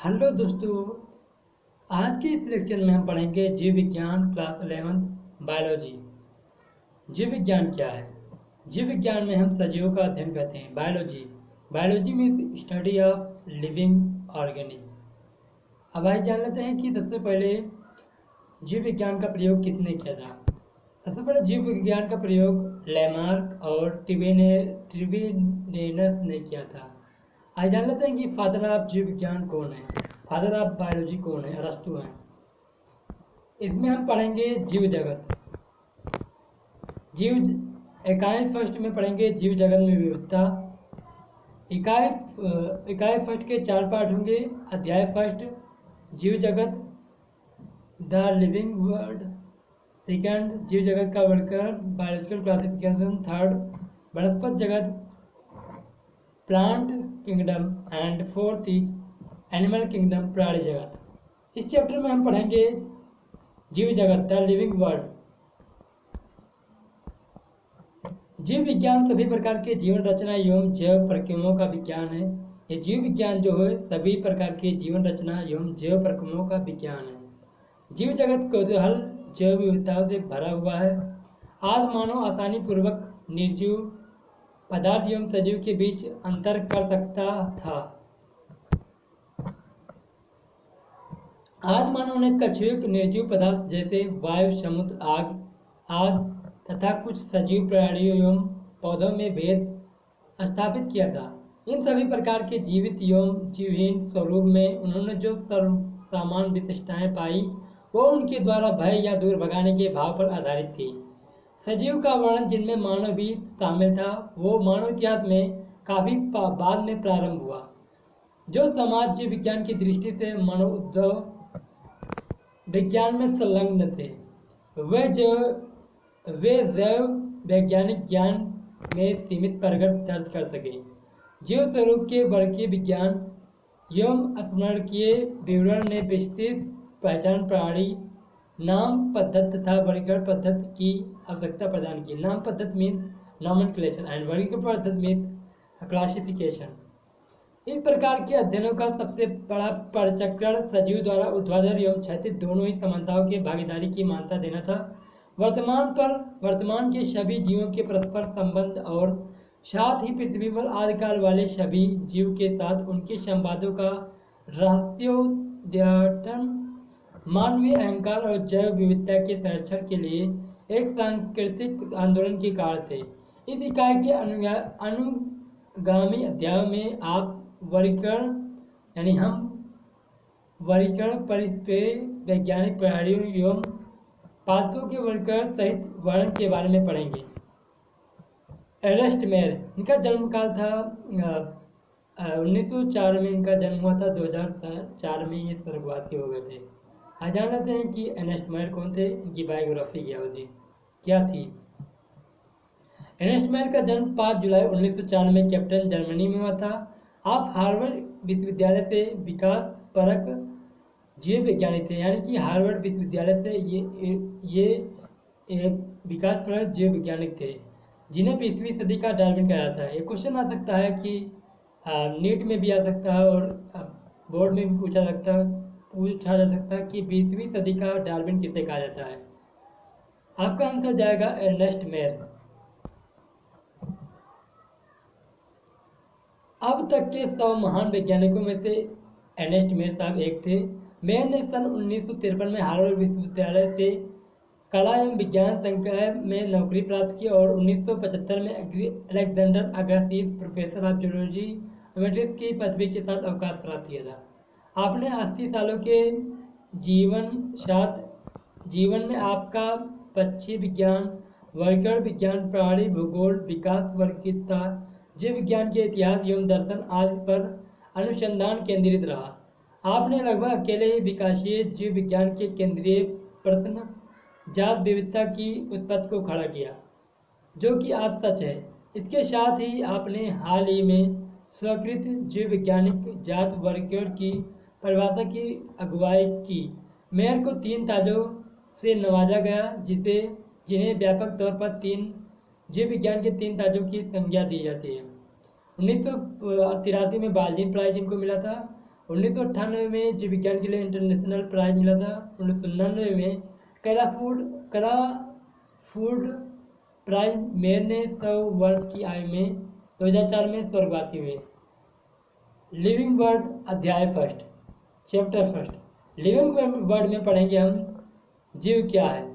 Hello दोस्तों। आज के इस लेक्चर में हम पढ़ेंगे जीव विज्ञान क्लास 11 बायोलॉजी। जीव विज्ञान क्या है? जीव विज्ञान में हम सजीवों का अध्ययन करते हैं। बायोलॉजी बायोलॉजी में स्टडी ऑफ लिविंग ऑर्गेनिज्म। अब आइए जान लेते हैं कि सबसे पहले जीव विज्ञान का प्रयोग किसने किया था। सबसे पहले जीव विज्ञान का प्रयोग लैमार्क और ट्रिवेनेनस ने किया था। आज जान लेते हैं कि फादर ऑफ जीव विज्ञान कौन है, फादर ऑफ बायोलॉजी कौन है। अरस्तु हैं। इसमें हम पढ़ेंगे जीव जगत। जीव इकाई फर्स्ट में पढ़ेंगे जीव जगत में विविधता। इकाई फर्स्ट के 4 पार्ट होंगे। अध्याय फर्स्ट जीव जगत द लिविंग वर्ल्ड, सेकंड जीव जगत का वर्गीकरण बायोलॉजिकल क्लासिफिकेशन, थर्ड वनस्पति जगत plant kingdom and fourth is animal kingdom प्राणी जगत। इस चैप्टर में हम पढ़ेंगे जीव जगत द लिविंग वर्ल्ड। जीव विज्ञान सभी प्रकार के जीवन रचना एवं जैव प्रक्रियाओं का विज्ञान है। ये जीव विज्ञान जो है सभी प्रकार के जीवन रचना एवं जैव प्रक्रियाओं का विज्ञान है। जीव जगत कौतूहल जैव विविधताओं से भरा हुआ है। आज मानव आसानी पूर्वक निर्जीव पदार्थ एवं सजीव के बीच अंतर कर सकता था। आज मानव ने कछुए निर्जीव पदार्थ जैसे वायु, समुद्र, आग तथा कुछ सजीव प्राणियों एवं पौधों में भेद स्थापित किया था। इन सभी प्रकार के जीवित एवं जीवहीन स्वरूप में उन्होंने जो सामान्य विशिष्टताएं पाई वो उनके द्वारा भय या दूर भगाने के भाव पर आधारित थी। सजीव का वर्णन जिनमें मानव भी शामिल था वो मानव इतिहास में काफी बाद में प्रारंभ हुआ। जो समाज जीव विज्ञान की दृष्टि से मनोउद्भव विज्ञान में संलग्न थे वे जैव वैज्ञानिक ज्ञान में सीमित प्रगति दर्ज कर सके। जीव स्वरूप के वर्गीय विज्ञान एवं स्मरणकीय विवरण ने विस्तृत पहचान प्रणाली, नाम पद्धति तथा वर्गीकरण पद्धति की आवश्यकता प्रदान की। नाम पद्धति मीन्स नॉमेनक्लेचर एंड वर्गीकरण पद्धति मीन्स क्लासिफिकेशन। इस प्रकार के अध्ययनों का सबसे बड़ा प्रचक्रण सजीव द्वारा ऊर्ध्वाधर एवं क्षैतिज दोनों ही समानताओं की भागीदारी की मान्यता देना था। वर्तमान के सभी जीवों के परस्पर संबंध और साथ ही पृथ्वी पर आदिकाल वाले सभी जीव के साथ उनके संवादों का रहस्योद्घाटन मानवीय अहंकार और जैव विविधता के संरक्षण के लिए एक सांस्कृतिक आंदोलन के कारण थे। इस इकाई के अनुगामी अध्यायों में आप वर्गीकरण यानी हम वर्गीकरण परिस्पेय वैज्ञानिक प्रणालियों एवं पात्रों के वर्गीकरण सहित वर्णन के बारे में पढ़ेंगे। एर्नेस्ट मेयर, इनका जन्म काल था 1904 में इनका जन्म हुआ था। 2004 में ये स्वर्गवासी हो गए थे। आज जान लेते हैं कि एर्नेस्ट मेयर कौन थे, इनकी बायोग्राफी क्या थी। एर्नेस्ट मेयर का जन्म 5 जुलाई 1904 में कैपिटल जर्मनी में हुआ था। आप हार्वर्ड विश्वविद्यालय से विकास परक जीव वैज्ञानिक थे, यानी कि हार्वर्ड विश्वविद्यालय से ये विकास परक जीव वैज्ञानिक थे जिन्हें 20वीं सदी का डार्विन कहा जाता है। ये क्वेश्चन आ सकता है कि नीट में भी आ सकता है और बोर्ड में भी पूछा जा सकता है कि 20वीं सदी का डार्विन किसे कहा जाता है। आपका आंसर जाएगा एर्नेस्ट मेयर। अब तक के 100 महान वैज्ञानिकों में से एर्नेस्ट मेयर साहब एक थे। मेयर ने सन 1953 में हार्वर्ड विश्वविद्यालय से कला एवं विज्ञान संकाय में नौकरी प्राप्त की और 1975 में अलेक्जेंडर अगासिज प्रोफेसर ऑफ जूलॉजी की पदवी के साथ अवकाश प्राप्त किया था। आपने 80 सालों के जीवन में आपका पक्षी विज्ञान, वर्गीकरण विज्ञान, प्राणी भूगोल, विकास वर्गीयता, जीव विज्ञान के इतिहास एवं दर्शन आदि पर अनुसंधान केंद्रित रहा। आपने लगभग अकेले ही विकासीय जीव विज्ञान के केंद्रीय प्रश्न जात विविधता की उत्पत्ति को खड़ा किया, जो कि आज सच है। इसके साथ ही आपने हाल ही में स्वीकृत जीव वैज्ञानिक जात वर्गीकरण की परिभाषा की अगुवाई की। मेयर को 3 ताजों से नवाजा गया जिन्हें व्यापक तौर पर जीव विज्ञान के 3 ताजों की संज्ञा दी जाती है। 1983 में बाल्जिन प्राइज इनको मिला था 1998 में जीव विज्ञान के लिए इंटरनेशनल प्राइज मिला था। 1999 में करा फूड प्राइज मेयर ने 100 वर्ष की आयु में 2004 में स्वर्गवासी हुए। लिविंग वर्ड अध्याय first, chapter first. Living word में पढ़ेंगे हम जीव क्या है।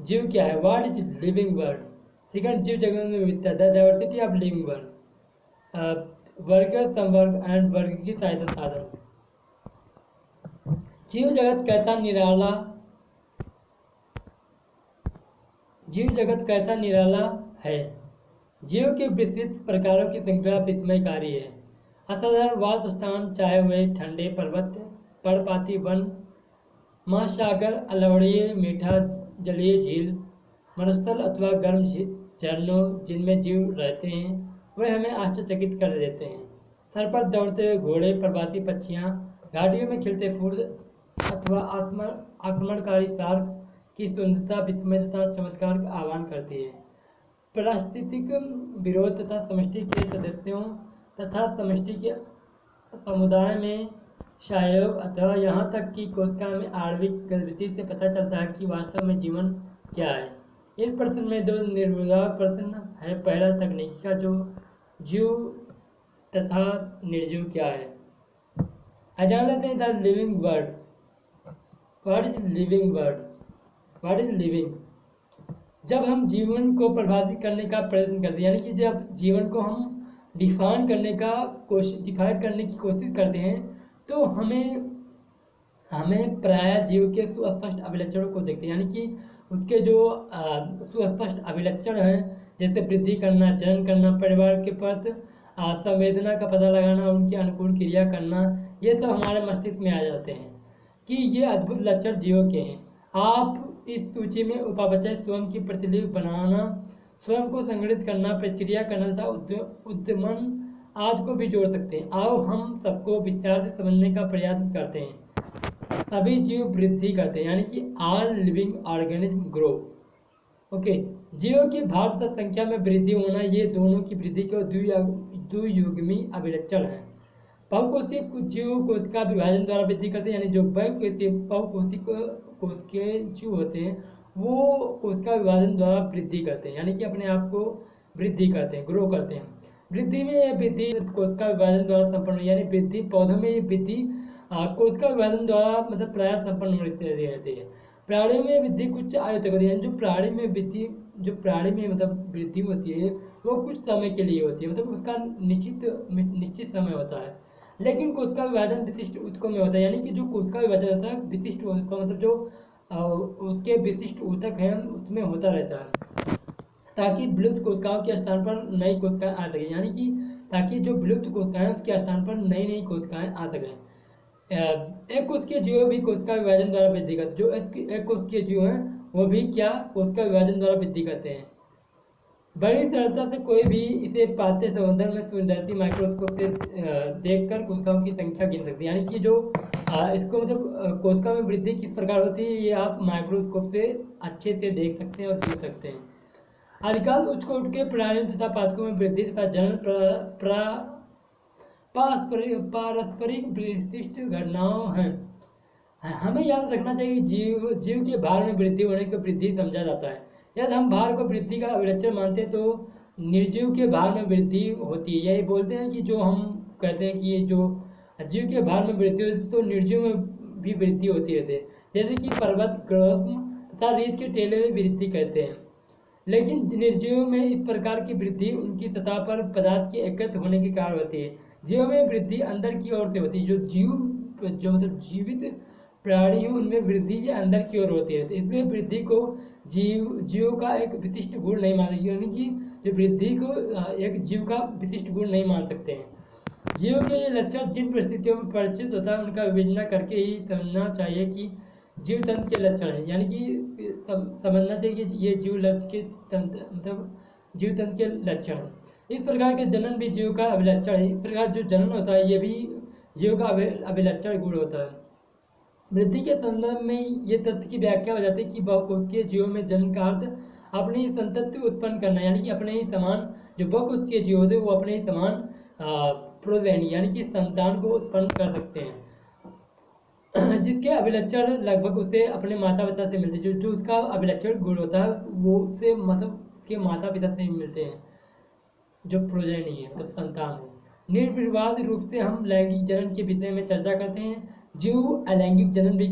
जीव क्या है, what is living word. Second, जीव जगत में विविधता, the diversity of living word. वर्ग, संवर्ग एंड वर्ग की सहायता साधन। जीव जगत कैसा निराला, जीव जगत कैसा निराला है। जीव के विस्तृत प्रकारों की संख्या विस्मयकारी है। असाधारण वास स्थान, चाहे वे ठंडे पर्वत, पर्णपाती वन, महासागर, अलवड़ीय मीठा जलीय झील, मरुस्थल अथवा गर्म झरनों जिनमें जीव रहते हैं, वे हमें आश्चर्यचकित कर देते हैं। सर पर दौड़ते हुए घोड़े, प्रवासी पक्षियाँ, घाटियों में खिलते फूल अथवा आक्रमणकारी शार्क की सुंदरता विस्मय तथा चमत्कार का आह्वान करती है। पारिस्थितिक विरोध तथा समष्टि के सदस्यों तथा समष्टि के समुदाय में सहयोग अथवा यहाँ तक कि कोशिका में आणविक गतिविधि से पता चलता है कि वास्तव में जीवन क्या है। इन प्रश्न में दो निर्विवाद प्रश्न है। पहला, तकनीकी का जो जीव तथा निर्जीव क्या है। जान लेते हैं the living word. What is living word, what is living. जब हम जीवन को परिभाषित करने का प्रयत्न करते हैं, यानी कि जब जीवन को हम डिफाइन करने की कोशिश करते हैं, तो हमें प्राय जीव के सुस्पष्ट अभिलक्षणों को देखते हैं। यानी कि उसके जो सुस्पष्ट अभिलक्षण हैं, जैसे वृद्धि करना, जनन करना, परिवार के प्रति संवेदना का पता लगाना, उनके अनुकूल क्रिया करना, ये सब हमारे मस्तिष्क में आ जाते हैं कि ये अद्भुत लक्षण जीवों के हैं। आप इस सूची में उपापचय, स्वयं की प्रतिलिपि बनाना, स्वयं को संगठित करना, प्रतिक्रिया करना तथा उद्यमन आदि को भी जोड़ सकते हैं। आओ हम सबको विस्तार से समझने का प्रयास करते हैं। सभी जीव वृद्धि करते हैं, यानी कि all living organism grow. Okay, जीवों की भार तथा संख्या में वृद्धि होना, ये दोनों की वृद्धि के द्वियुग्मी अभिलक्षण है। बहुकोषीय जीव कोशिका विभाजन द्वारा वृद्धि करते हैं, यानी जो बहुकोषीय जीव होते हैं वो कोशिका विभाजन द्वारा वृद्धि करते हैं, यानी कि अपने आप को वृद्धि करते हैं, ग्रो करते हैं। वृद्धि में यह वृद्धि कोशिका विभाजन द्वारा संपन्न, यानी वृद्धि पौधों में ये वृद्धि कोशिका विभाजन द्वारा मतलब प्राय संपन्न रहती है। प्राणियों में वृद्धि कुछ आयु तक होती है। जो प्राणी में मतलब वृद्धि होती है वो कुछ समय के लिए होती है, मतलब उसका निश्चित समय होता है। लेकिन कोशिका विभाजन विशिष्ट ऊतकों में होता है, यानी कि जो कोशिका विभाजन होता है विशिष्ट ऊतकों मतलब जो उसके विशिष्ट ऊतक हैं उसमें होता रहता है, ताकि विलुप्त कोशिकाओं के स्थान पर नई कोशिकाएं आ सकें, यानी कि ताकि जो विलुप्त कोशिकाएं उसके स्थान पर नई कोशिकाएं आ सकें। एक कोशिकीय जीव भी कोशिका विभाजन द्वारा वृद्धि करते हैं। जो एक कोशिकीय जीव हैं वो भी क्या कोशिका विभाजन द्वारा वृद्धि करते हैं। बड़ी सरलता से कोई भी इसे पाते समुद्र में सूक्ष्मदर्शी माइक्रोस्कोप से देखकर कोशिकाओं की संख्या गिन सकते हैं, यानी कि जो इसको मतलब कोशिका में वृद्धि किस प्रकार होती है ये आप माइक्रोस्कोप से अच्छे से देख सकते हैं और गिन सकते हैं। अधिकांश उच्चकोटि के प्राणियों तथा पादपों में वृद्धि तथा जनन पारस्परिक विशिष्ट घटनाओं हैं। हमें याद रखना चाहिए जीव के भार में वृद्धि होने को वृद्धि समझा जाता है। यदि हम भार को वृद्धि का अभिलक्षण मानते हैं तो निर्जीव के भार में वृद्धि होती है। यही बोलते हैं कि जो हम कहते हैं कि ये जो जीव के भार में वृद्धि होती है तो निर्जीव में भी वृद्धि होती रहती है, जैसे कि पर्वत, ग्रह तथा रीछ के टेले में वृद्धि कहते हैं। लेकिन निर्जीव में इस प्रकार की वृद्धि उनकी सतह पर पदार्थ के एकत्र होने के कारण होती है। जीव में वृद्धि अंदर की ओर से होती है। जो मतलब जीवित प्राणी हैं उनमें वृद्धि अंदर की ओर होती है, इसलिए वृद्धि को जीव का एक विशिष्ट गुण नहीं मान सकते, यानी कि जो वृद्धि को एक जीव का विशिष्ट गुण नहीं मान सकते हैं। जीव के ये लक्षण जिन परिस्थितियों में परिचित होता है उनका विवेचना करके ही समझना चाहिए कि जीव तंत्र के लक्षण है, यानी कि समझना चाहिए कि ये जीव तंत्र के लक्षण है। इस प्रकार के जनन भी जीव का अभिलक्षण है। इस प्रकार जो जनन होता है ये भी जीव का अभिलक्षण गुण होता है। वृद्धि के संदर्भ में ये तथ्य की व्याख्या हो जाती है कि बहुकोशिकीय जीवों में जनन का अर्थ अपनी संतति उत्पन्न करना, यानी कि अपने ही समान जो बहुकोशिकीय जीव होते हैं वो अपने ही समान प्रोजेनी यानी कि संतान को उत्पन्न कर सकते हैं। जिसके अभिलक्षण लगभग उसे अपने माता पिता से मिलते, जो उसका अभिलक्षण गुण होता है वो उससे मतलब उसके माता पिता से ही मिलते हैं, जो प्रोजेनी है मतलब संतान है। निर्विवाद रूप से हम लैंगिक जनन के विषय में चर्चा करते हैं। जीव अलैंगिक जनन भी